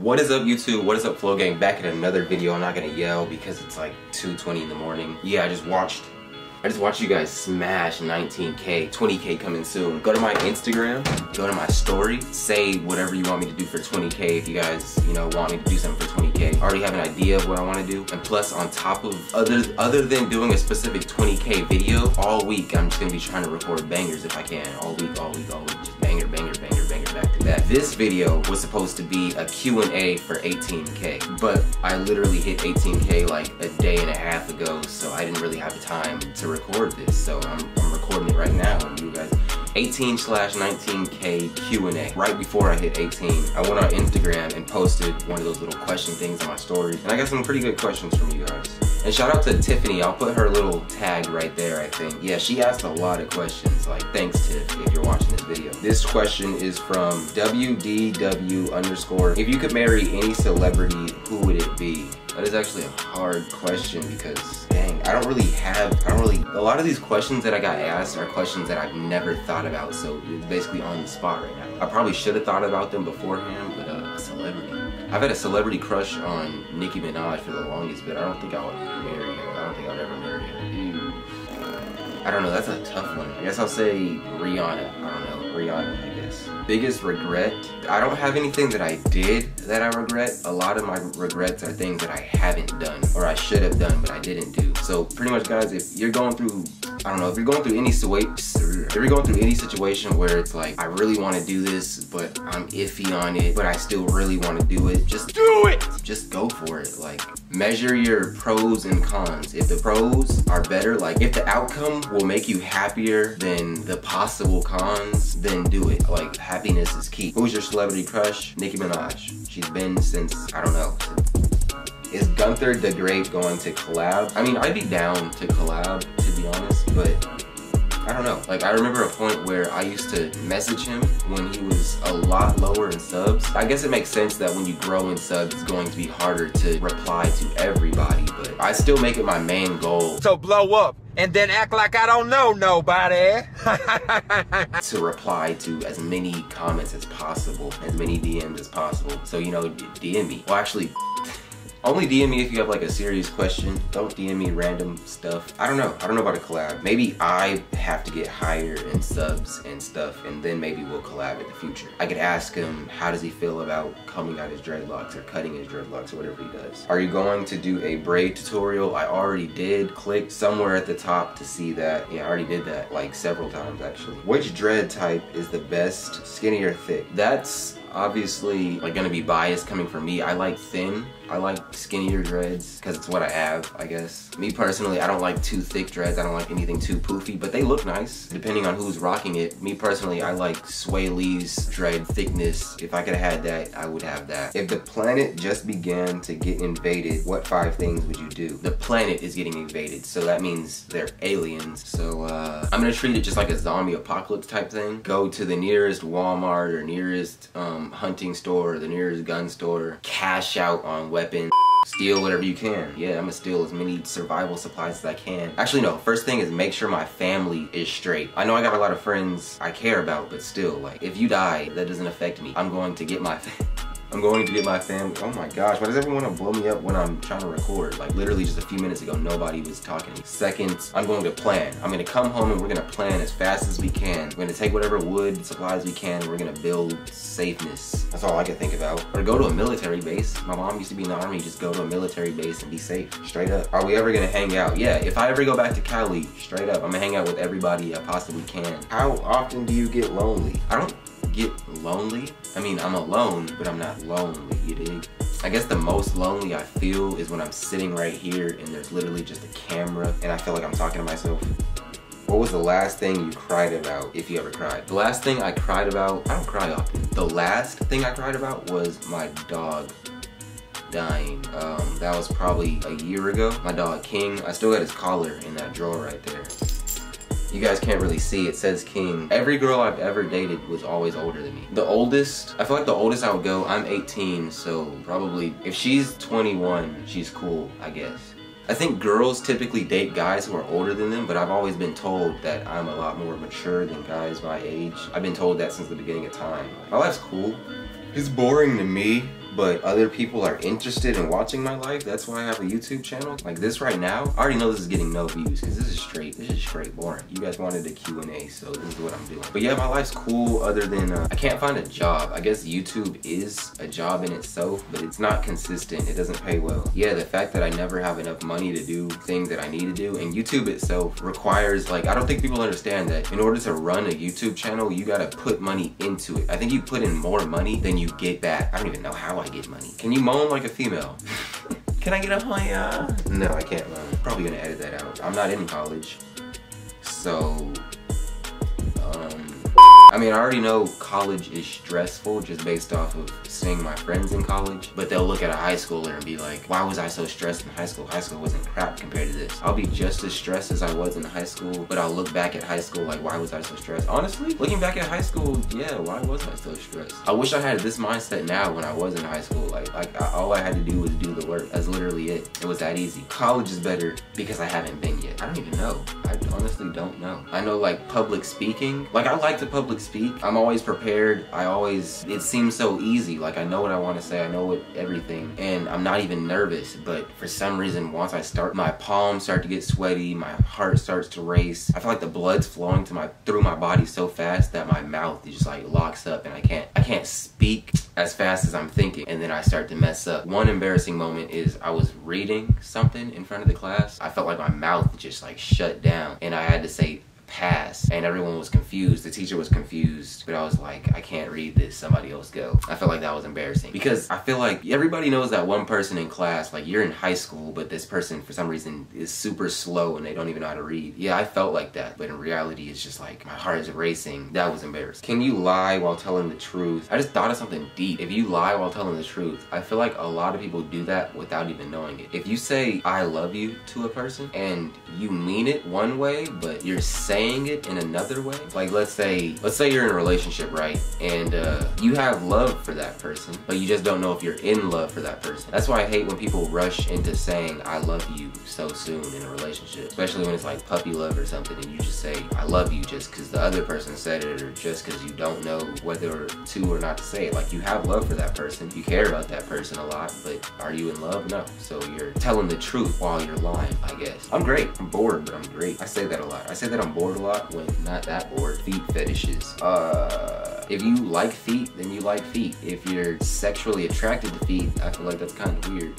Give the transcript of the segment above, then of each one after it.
What is up, YouTube? What is up, Flow Gang? Back in another video. I'm not gonna yell because it's like 2:20 in the morning. Yeah, I just watched you guys smash 19K, 20K coming soon. Go to my Instagram, go to my story, say whatever you want me to do for 20K if you guys, want me to do something for 20K. I already have an idea of what I want to do. And plus, on top of, other than doing a specific 20K video, all week I'm just gonna be trying to record bangers if I can. All week. Just banger, back to back. This video was supposed to be a Q&A for 18K, but I literally hit 18K like a day and a half ago, so I didn't really have the time to record this, so I'm recording it right now with you guys. 18/19K Q&A. Right before I hit 18, I went on Instagram and posted one of those little question things on my stories, and I got some pretty good questions from you guys. And shout out to Tiffany. I'll put her little tag right there, I think. Yeah, she asked a lot of questions. Like, thanks, Tiff, if you're watching this video. This question is from WDW_. If you could marry any celebrity, who would it be? That is actually a hard question because, dang, a lot of these questions that I got asked are questions that I've never thought about, so it's basically on the spot right now. I probably should have thought about them beforehand, but celebrity. I've had a celebrity crush on Nicki Minaj for the longest, but I don't think I would marry her. I don't think I would ever marry her. Ew. I don't know, that's a tough one. I guess I'll say Rihanna. I don't know, Rihanna, I guess. Biggest regret? I don't have anything that I did that I regret. A lot of my regrets are things that I haven't done, or I should have done, but I didn't do. So pretty much, guys, if you're going through, if you're going through any situation where it's like, I really want to do this, but I'm iffy on it, but I still really want to do it, just do it! Just go for it. Like, measure your pros and cons. If the pros are better, like if the outcome will make you happier than the possible cons, then do it. Like, happiness is key. Who's your celebrity crush? Nicki Minaj. She's been since, I don't know. Is Gunther the Great going to collab? I mean, I'd be down to collab, to be honest, but I don't know. Like, I remember a point where I used to message him when he was a lot lower in subs. I guess it makes sense that when you grow in subs, it's going to be harder to reply to everybody, but I still make it my main goal. So blow up and then act like I don't know nobody. To reply to as many comments as possible, as many DMs as possible. So, DM me. Well, actually, only DM me if you have like a serious question. Don't DM me random stuff. I don't know about a collab. Maybe I have to get higher in subs and stuff, and then maybe we'll collab in the future. I could ask him, how does he feel about combing out his dreadlocks or cutting his dreadlocks or whatever he does. Are you going to do a braid tutorial? I already did. Click somewhere at the top to see that. Yeah, I already did that like several times actually. Which dread type is the best, skinny or thick? That's obviously like gonna be biased coming from me. I like thin. I like skinnier dreads because it's what I have, I guess. Me personally, I don't like too thick dreads. I don't like anything too poofy, but they look nice depending on who's rocking it. Me personally, I like Sway Lee's dread thickness. If I could have had that, I would have that. If the planet just began to get invaded, what 5 things would you do? The planet is getting invaded, so that means they're aliens. So I'm gonna treat it just like a zombie apocalypse type thing. Go to the nearest Walmart or nearest hunting store or the nearest gun store, cash out on weapons, steal whatever you can. Yeah, I'm gonna steal as many survival supplies as I can. Actually, no, first thing is make sure my family is straight. I know I got a lot of friends I care about, but still, like, if you die, that doesn't affect me. I'm going to get my family. Oh my gosh, why does everyone want to blow me up when I'm trying to record? Like, literally just a few minutes ago, nobody was talking to me. Second, I'm going to plan. I'm gonna come home and we're gonna plan as fast as we can. We're gonna take whatever wood supplies we can and we're gonna build safeness. That's all I can think about. Or go to a military base. My mom used to be in the army. Just go to a military base and be safe. Straight up. Are we ever gonna hang out? Yeah, if I ever go back to Cali, straight up, I'm gonna hang out with everybody I possibly can. How often do you get lonely? I don't get lonely. I mean, I'm alone, but I'm not lonely, you dig? I guess the most lonely I feel is when I'm sitting right here and there's literally just a camera and I feel like I'm talking to myself. What was the last thing you cried about, if you ever cried? The last thing I cried about, I don't cry often. The last thing I cried about was my dog dying. That was probably a year ago. My dog King, I still got his collar in that drawer right there. You guys can't really see, it says King. Every girl I've ever dated was always older than me. The oldest, I feel like the oldest I would go, I'm 18, so probably, if she's 21, she's cool, I guess. I think girls typically date guys who are older than them, but I've always been told that I'm a lot more mature than guys my age. I've been told that since the beginning of time. My life's cool. It's boring to me, but other people are interested in watching my life. That's why I have a YouTube channel. Like this right now, I already know this is getting no views because this is straight boring. You guys wanted a Q&A, so this is what I'm doing. But yeah, my life's cool other than I can't find a job. I guess YouTube is a job in itself, but it's not consistent. It doesn't pay well. Yeah, the fact that I never have enough money to do things that I need to do, and YouTube itself requires, like, I don't think people understand that in order to run a YouTube channel, you gotta put money into it. I think you put in more money than you get back. I don't even know how I get money. Can you moan like a female? Can I get a hoya? No, I can't moan. Probably gonna edit that out. I'm not in college. So, I mean, I already know college is stressful just based off of seeing my friends in college, but they'll look at a high schooler and be like, why was I so stressed in high school? High school wasn't crap compared to this. I'll be just as stressed as I was in high school, but I'll look back at high school like, why was I so stressed? Honestly, looking back at high school, yeah, why was I so stressed? I wish I had this mindset now when I was in high school. All I had to do was do the work. That's literally it. It was that easy. College is better because I haven't been yet. I don't even know. I honestly don't know. I know, like, public speaking. Like, I like to public speak. I'm always prepared. It seems so easy. Like, I know what I want to say. I know everything. And I'm not even nervous. But for some reason, once I start, my palms start to get sweaty. My heart starts to race. I feel like the blood's flowing through my body so fast that my mouth just like locks up and I can't speak as fast as I'm thinking. And then I start to mess up. One embarrassing moment is I was reading something in front of the class. I felt like my mouth just like shut down and I had to say pass, and everyone was confused. The teacher was confused, but I was like, I can't read this, somebody else go. I felt like that was embarrassing because I feel like everybody knows that one person in class, like, you're in high school, but this person for some reason is super slow and they don't even know how to read. Yeah, I felt like that, but in reality it's just like my heart is racing. That was embarrassing. Can you lie while telling the truth? I just thought of something deep. If you lie while telling the truth, I feel like a lot of people do that without even knowing it. If you say I love you to a person and you mean it one way, but you're saying it in another way, like let's say you're in a relationship, right, and you have love for that person, but you just don't know if you're in love for that person. That's why I hate when people rush into saying I love you so soon in a relationship, especially when it's like puppy love or something and you just say I love you just because the other person said it, or just because you don't know whether to or not to say it. Like, you have love for that person, you care about that person a lot, but are you in love? No. So you're telling the truth while you're lying, I guess. I'm great. I'm bored, but I'm great. I say that a lot. I say that I'm bored a lot when not that bored. Feet fetishes. If you like feet, then you like feet. If you're sexually attracted to feet, I feel like that's kind of weird.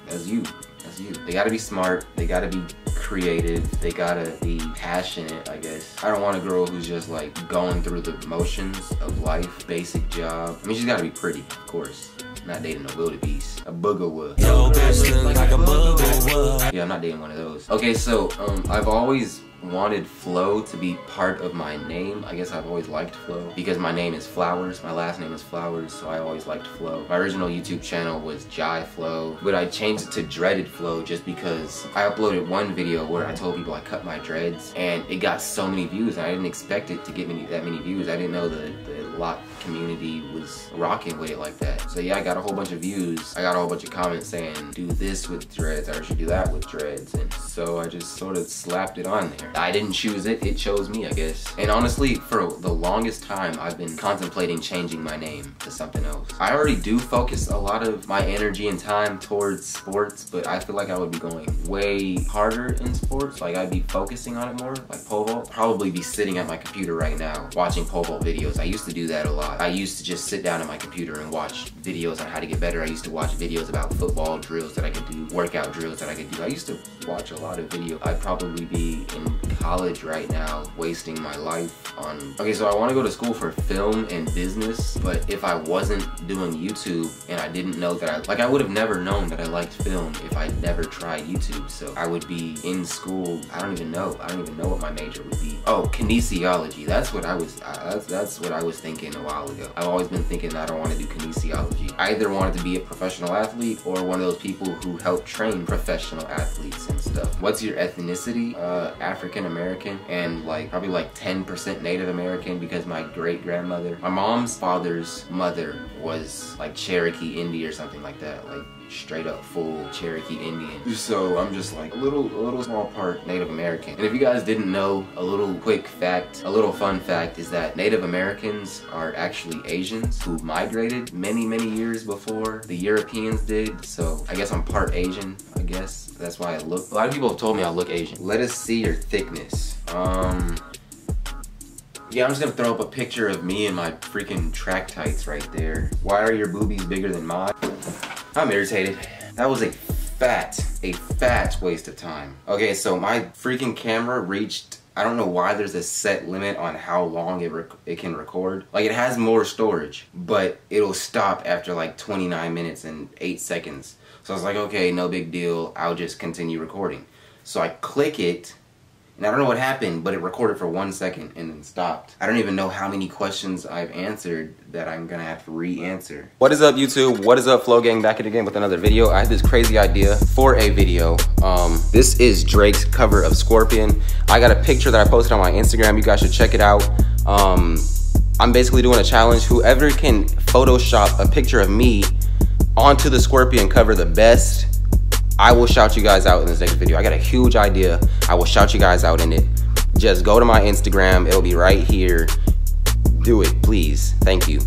That's you. That's you. They gotta be smart. They gotta be creative. They gotta be passionate, I guess. I don't want a girl who's just like going through the motions of life, basic job. I mean, she's gotta be pretty, of course. I'm not dating a wildebeest. A boogawa. Yo, bitch, look like a boogawa. Yeah, I'm not dating one of those. Okay, so I've always wanted Flo to be part of my name. I guess I've always liked Flo because my name is Flowers. My last name is Flowers, so I always liked Flo. My original YouTube channel was Jai Flo, but I changed it to Dreaded Flo just because I uploaded one video where I told people I cut my dreads, and it got so many views, and I didn't expect it to get that many views. I didn't know the lock community was rocking with it like that. So yeah, I got a whole bunch of views. I got a whole bunch of comments saying, do this with dreads, or should do that with dreads, and so I just sort of slapped it on there. I didn't choose it, it chose me, I guess. And honestly, for the longest time, I've been contemplating changing my name to something else. I already do focus a lot of my energy and time towards sports, but I feel like I would be going way harder in sports. Like, I'd be focusing on it more, like pole vault. Probably be sitting at my computer right now watching pole vault videos. I used to do that a lot. I used to just sit down at my computer and watch videos on how to get better. I used to watch videos about football drills that I could do, workout drills that I could do. I used to watch a lot of videos. I'd probably be in college right now wasting my life on... Okay, so I want to go to school for film and business, but if I wasn't doing YouTube and I didn't know that I would have never known that I liked film if I'd never tried YouTube. So I would be in school, I don't even know what my major would be. Oh, kinesiology. That's what I was thinking a while ago. I've always been thinking I don't want to do kinesiology. I either wanted to be a professional athlete or one of those people who help train professional athletes and stuff. What's your ethnicity? African American, and like probably like 10% Native American because my great-grandmother, my mom's father's mother was like Cherokee Indian or something like that, like straight up full Cherokee Indian. So I'm just like a little small part Native American. And if you guys didn't know, a little fun fact is that Native Americans are actually Asians who migrated many years before the Europeans did. So I guess I'm part Asian, I guess. That's why I look, a lot of people have told me I look Asian. Let us see your thickness. Yeah, I'm just gonna throw up a picture of me in my freaking track tights right there. Why are your boobies bigger than mine? I'm irritated. That was a fat waste of time. Okay, so my freaking camera reached, I don't know why there's a set limit on how long it can record. Like, it has more storage, but it'll stop after like 29 minutes and 8 seconds. So I was like, okay, no big deal, I'll just continue recording. So I click it, and I don't know what happened, but it recorded for 1 second and then stopped. I don't even know how many questions I've answered that I'm gonna have to re-answer. What is up, YouTube? What is up, Flow Gang? Back at it again with another video. I had this crazy idea for a video. This is Drake's cover of Scorpion. I got a picture that I posted on my Instagram. You guys should check it out. I'm basically doing a challenge. Whoever can Photoshop a picture of me onto the Scorpion cover the best, I will shout you guys out in this next video. I got a huge idea. I will shout you guys out in it. Just go to my Instagram. It'll be right here. Do it, please. Thank you.